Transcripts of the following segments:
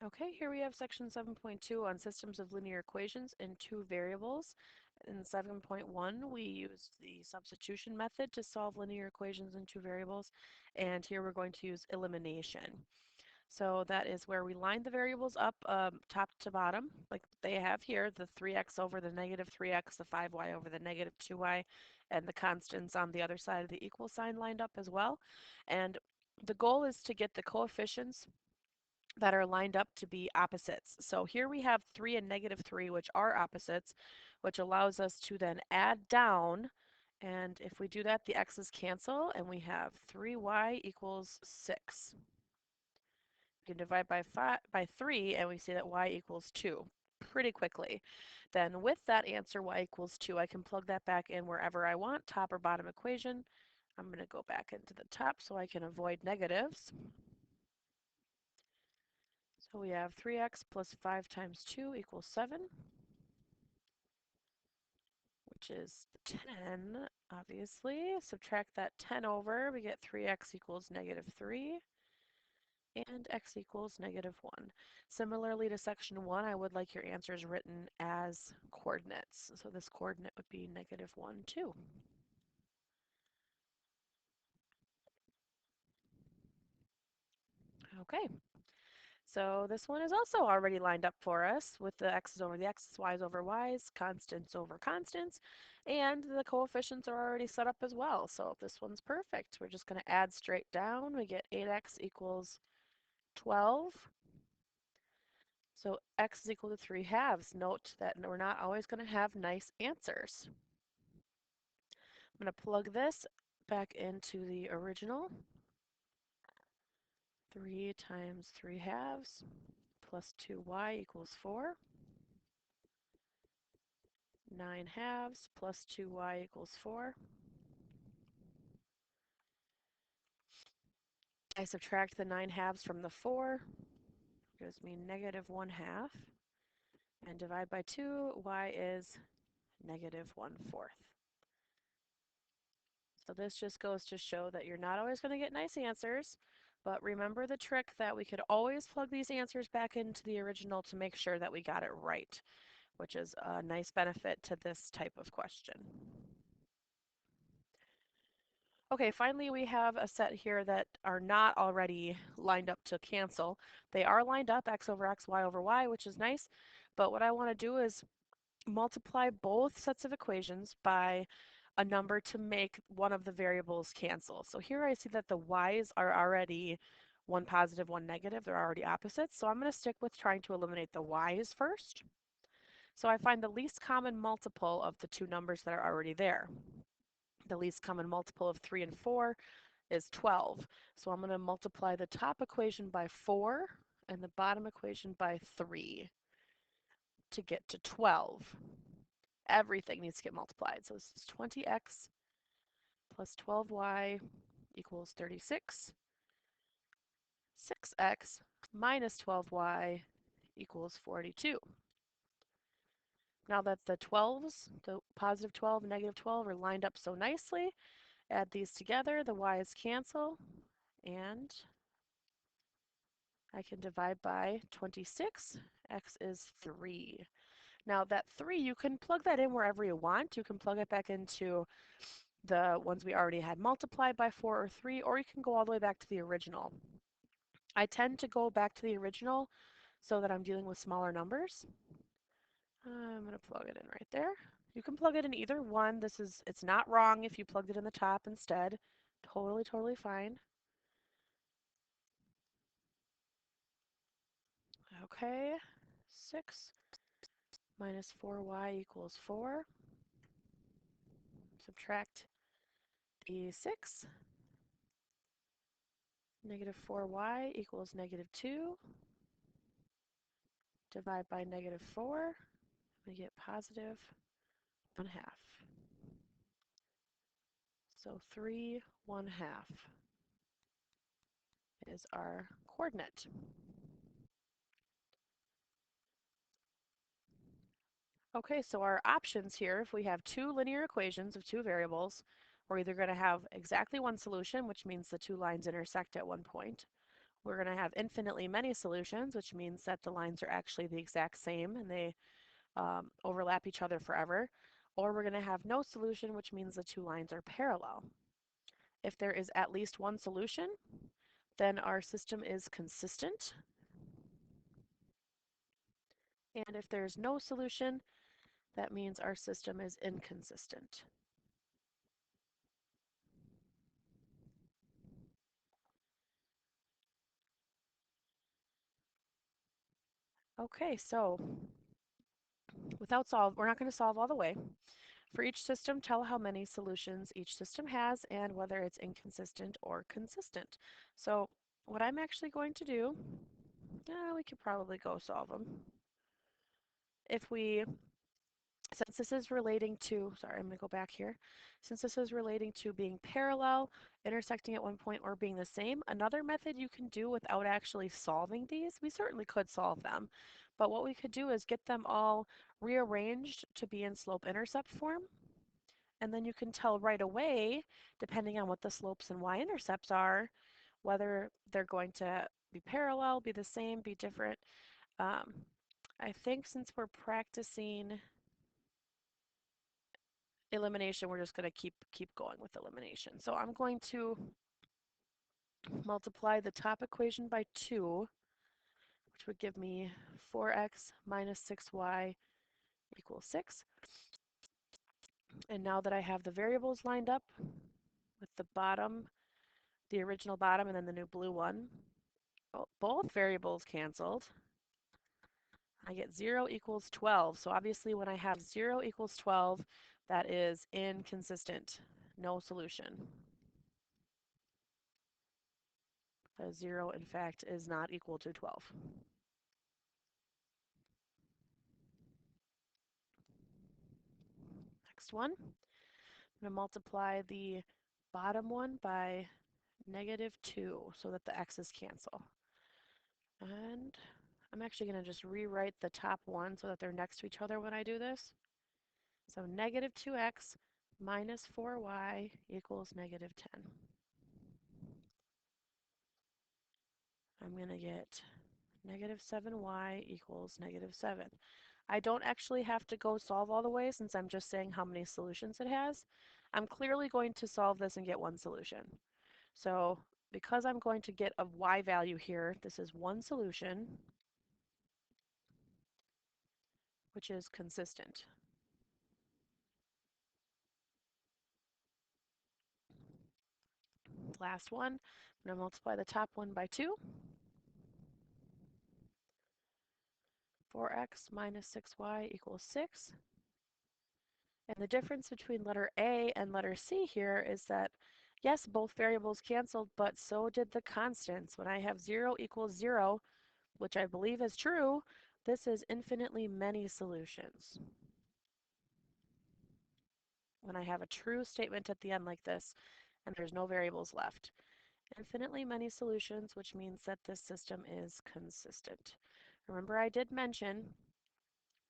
Okay, here we have section 7.2 on systems of linear equations in two variables. In 7.1, we used the substitution method to solve linear equations in two variables, and here we're going to use elimination. So that is where we line the variables up top to bottom, like they have here, the 3x over the negative 3x, the 5y over the negative 2y, and the constants on the other side of the equal sign lined up as well. And the goal is to get the coefficients that are lined up to be opposites. So here we have 3 and negative 3, which are opposites, which allows us to then add down. And if we do that, the x's cancel, and we have 3y equals 6. We can divide by 3, and we see that y equals 2 pretty quickly. Then with that answer, y equals 2, I can plug that back in wherever I want, top or bottom equation. I'm going to go back into the top so I can avoid negatives. So we have 3x plus 5 times 2 equals 7, which is 10, obviously. Subtract that 10 over, we get 3x equals negative 3, and x equals negative 1. Similarly to section 1, I would like your answers written as coordinates. So this coordinate would be negative 1, 2. Okay. So this one is also already lined up for us with the x's over the x's, y's over y's, constants over constants, and the coefficients are already set up as well. So this one's perfect. We're just going to add straight down. We get 8x equals 12. So x is equal to 3 halves. Note that we're not always going to have nice answers. I'm going to plug this back into the original. 3 times 3 halves plus 2y equals 4. 9 halves plus 2y equals 4. I subtract the 9 halves from the 4, gives me negative 1 half, and divide by 2, y is negative 1/4. So this just goes to show that you're not always going to get nice answers, but remember the trick that we could always plug these answers back into the original to make sure that we got it right, which is a nice benefit to this type of question. Okay, finally we have a set here that are not already lined up to cancel. They are lined up, x over x, y over y, which is nice, but what I want to do is multiply both sets of equations by a number to make one of the variables cancel. So here I see that the y's are already one positive, one negative. They're already opposites, so I'm going to stick with trying to eliminate the y's first. So I find the least common multiple of the two numbers that are already there. The least common multiple of 3 and 4 is 12. So I'm going to multiply the top equation by 4 and the bottom equation by 3 to get to 12. Everything needs to get multiplied. So this is 20x plus 12y equals 36. 6x minus 12y equals 42. Now that the 12s, the positive 12 and negative 12, are lined up so nicely, add these together, the y's cancel, and I can divide by 26. X is 3. Now that 3, you can plug that in wherever you want. You can plug it back into the ones we already had multiplied by 4 or 3, or you can go all the way back to the original. I tend to go back to the original so that I'm dealing with smaller numbers. I'm going to plug it in right there. You can plug it in either one. It's not wrong if you plugged it in the top instead. Totally, totally fine. Okay, 6 minus 4y equals 4. Subtract the 6. Negative 4y equals negative 2. Divide by negative 4. We get positive 1/2. So 3 1/2 is our coordinate. Okay, so our options here, if we have two linear equations of two variables, we're either going to have exactly one solution, which means the two lines intersect at one point, We're going to have infinitely many solutions, which means that the lines are actually the exact same and they overlap each other forever. Or we're going to have no solution, which means the two lines are parallel. If there is at least one solution, then our system is consistent. And if there's no solution, that means our system is inconsistent. Okay, so we're not going to solve all the way. For each system, tell how many solutions each system has and whether it's inconsistent or consistent. So what I'm actually going to do, we could probably go solve them. Since this is relating to, sorry, I'm going to go back here. Since this is relating to being parallel, intersecting at one point, or being the same, another method you can do without actually solving these, we certainly could solve them, but what we could do is get them all rearranged to be in slope-intercept form, and then you can tell right away, depending on what the slopes and y-intercepts are, whether they're going to be parallel, be the same, be different. Um, I think since we're practicing elimination, we're just going to keep going with elimination. So I'm going to multiply the top equation by 2, which would give me 4x minus 6y equals 6. And now that I have the variables lined up with the bottom, the original bottom, and then the new blue one, both variables canceled. I get 0 equals 12. So obviously when I have 0 equals 12, that is inconsistent, no solution. The 0, in fact, is not equal to 12. Next one, I'm going to multiply the bottom one by -2 so that the x's cancel. And I'm actually going to just rewrite the top one so that they're next to each other when I do this. So -2x minus 4y equals -10. I'm going to get -7y equals -7. I don't actually have to go solve all the way since I'm just saying how many solutions it has. I'm clearly going to solve this and get one solution. So because I'm going to get a y value here, this is one solution, which is consistent. Last one, I'm going to multiply the top one by 2. 4x minus 6y equals 6. And the difference between letter A and letter C here is that, yes, both variables canceled, but so did the constants. When I have 0 equals 0, which I believe is true, this is infinitely many solutions. When I have a true statement at the end like this, and there's no variables left. Infinitely many solutions, which means that this system is consistent. Remember, I did mention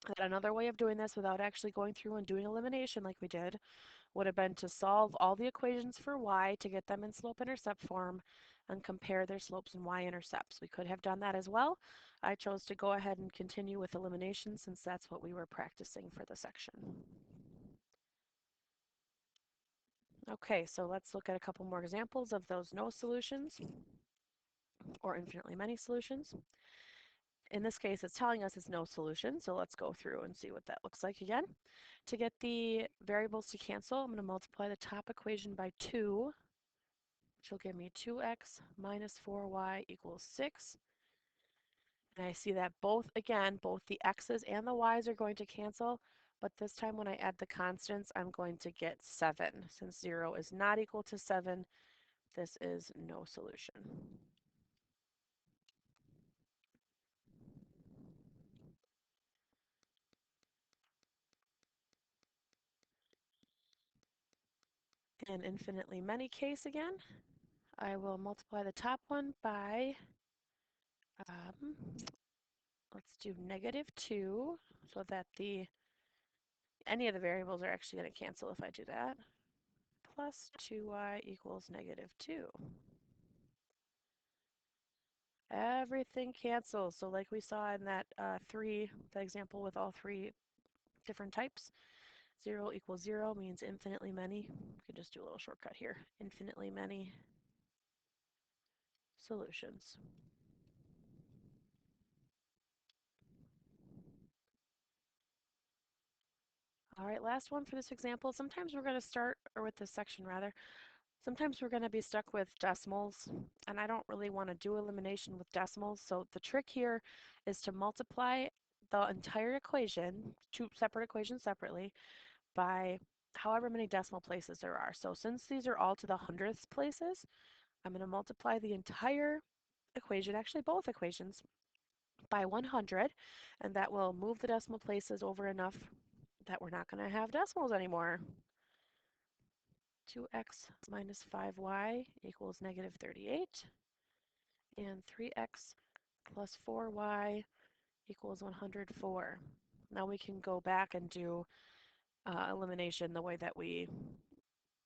that another way of doing this without actually going through and doing elimination like we did would have been to solve all the equations for y to get them in slope-intercept form and compare their slopes and y-intercepts. We could have done that as well. I chose to go ahead and continue with elimination since that's what we were practicing for the section. Okay, so let's look at a couple more examples of those no solutions or infinitely many solutions. In this case, it's telling us it's no solution, so let's go through and see what that looks like again. To get the variables to cancel, I'm going to multiply the top equation by 2, which will give me 2x minus 4y equals 6. And I see that both the x's and the y's are going to cancel, but this time when I add the constants, I'm going to get 7. Since 0 is not equal to 7, this is no solution. In infinitely many case again, I will multiply the top one by, um, let's do -2, so that any of the variables are actually going to cancel if I do that, plus 2y equals -2. everything cancels. So like we saw in that the example with all three different types, 0 equals 0 means infinitely many. We can just do a little shortcut here. Infinitely many solutions. All right, last one for this example. Sometimes we're going to start, or with this section rather, sometimes we're going to be stuck with decimals, and I don't really want to do elimination with decimals. So the trick here is to multiply the entire equation, two separate equations separately, by however many decimal places there are. So since these are all to the hundredths places, I'm going to multiply the entire equation, actually both equations, by 100, and that will move the decimal places over enough that we're not going to have decimals anymore. 2x minus 5y equals negative 38, and 3x plus 4y equals 104. Now we can go back and do elimination the way that we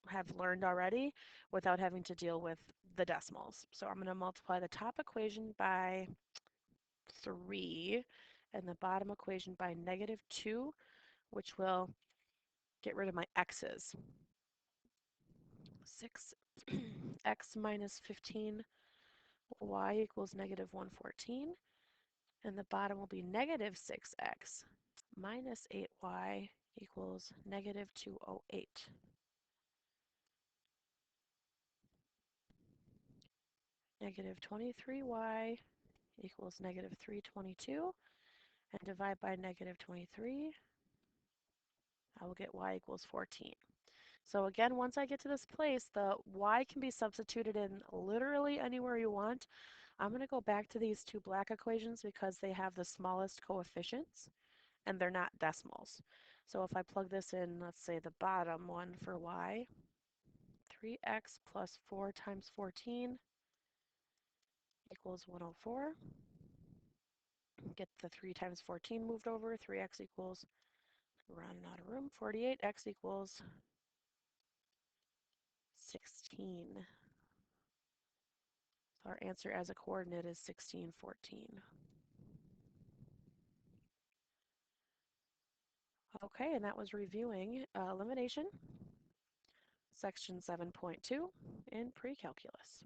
have learned already without having to deal with the decimals. So I'm going to multiply the top equation by 3 and the bottom equation by negative 2, which will get rid of my x's. 6x minus 15y equals negative 114, and the bottom will be negative 6x minus 8y equals negative 208. Negative 23y equals negative 322, and divide by negative 23, I will get y equals 14. So again, once I get to this place, the y can be substituted in literally anywhere you want. I'm going to go back to these two black equations because they have the smallest coefficients and they're not decimals. So if I plug this in, let's say the bottom one for y, 3x plus 4 times 14 equals 104. Get the 3 times 14 moved over, 3x equals, running out of room, 48, x equals 16. So our answer as a coordinate is 16, 14. Okay, and that was reviewing elimination, section 7.2 in pre-calculus.